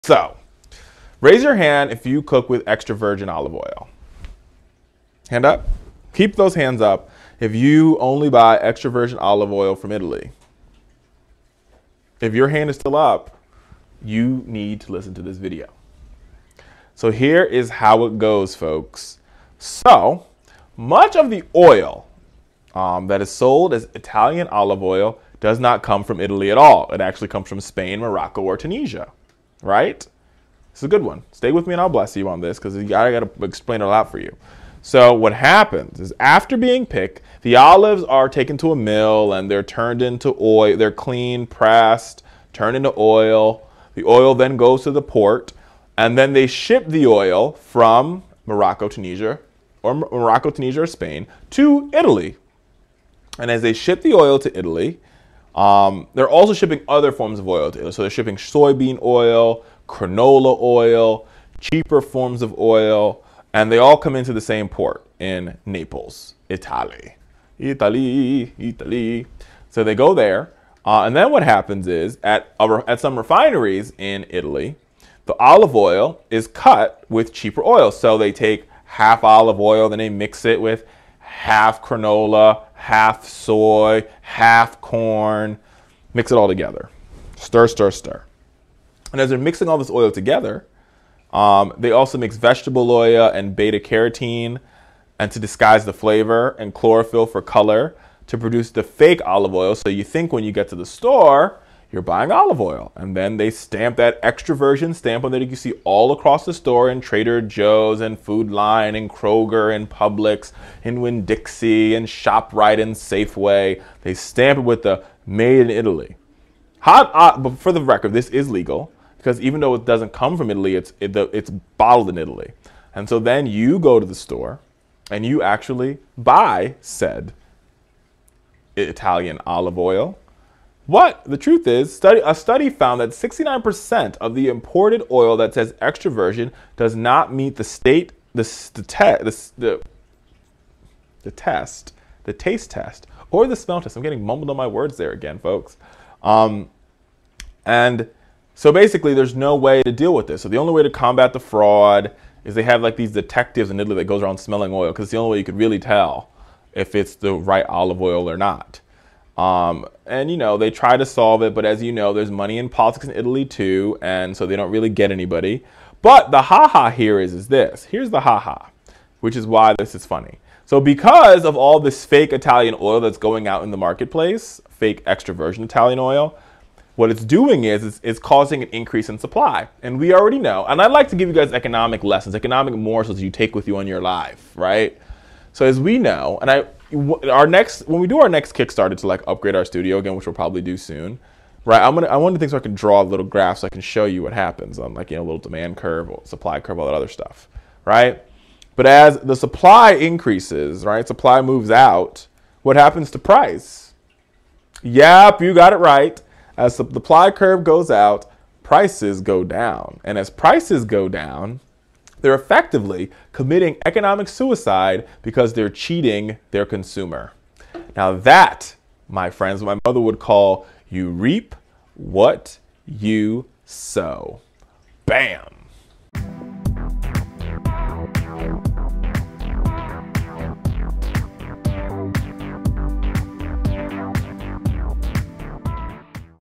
So, raise your hand if you cook with extra virgin olive oil. Hand up. Keep those hands up if you only buy extra virgin olive oil from Italy. If your hand is still up, you need to listen to this video. So here is how it goes, folks. So, much of the oil that is sold as Italian olive oil does not come from Italy at all. It actually comes from Spain, Morocco, or Tunisia, right? It's a good one. Stay with me and I'll bless you on this because I got to explain it a lot for you. So what happens is after being picked, the olives are taken to a mill and they're turned into oil. They're cleaned, pressed, turned into oil. The oil then goes to the port and then they ship the oil from Morocco, Tunisia, or Spain to Italy. And as they ship the oil to Italy, they're also shipping other forms of oil to Italy. So they're shipping soybean oil, canola oil, cheaper forms of oil, and they all come into the same port in Naples, Italy. Italy. So they go there, and then what happens is at some refineries in Italy, the olive oil is cut with cheaper oil. So they take half olive oil, then they mix it with half canola, half soy, half corn, mix it all together. Stir, stir, stir. And as they're mixing all this oil together, they also mix vegetable oil and beta-carotene and to disguise the flavor and chlorophyll for color to produce the fake olive oil. So you think when you get to the store, you're buying olive oil. And then they stamp that extra virgin stamp on there that you see all across the store in Trader Joe's and Food Line and Kroger and Publix and Winn-Dixie and ShopRite and Safeway. They stamp it with the made in Italy. But for the record, this is legal because even though it doesn't come from Italy, it's bottled in Italy. And so then you go to the store and you actually buy said Italian olive oil. What the truth is, a study found that 69% of the imported oil that says extra virgin does not meet the taste test, or the smell test. I'm getting mumbled on my words there again, folks. And so basically, there's no way to deal with this. So the only way to combat the fraud is they have like these detectives in Italy that goes around smelling oil because it's the only way you could really tell if it's the right olive oil or not. And, you know, they try to solve it, but as you know, there's money in politics in Italy too, and so they don't really get anybody. But the ha-ha here is this. Here's the ha-ha, which is why this is funny. So because of all this fake Italian oil that's going out in the marketplace, fake extra virgin Italian oil, what it's doing is it's causing an increase in supply. And we already know, and I'd like to give you guys economic lessons, economic morsels you take with you on your life, right? So as we know, and when we do our next Kickstarter to like upgrade our studio again, which we'll probably do soon, right? I want to think so I can draw a little graph so I can show you what happens on like, you know, a little demand curve, or supply curve, all that other stuff, right? But as the supply increases, right, supply moves out, what happens to price? Yep, you got it right. As the supply curve goes out, prices go down. And as prices go down, they're effectively committing economic suicide because they're cheating their consumer. Now that, my friends, my mother would call you reap what you sow. Bam.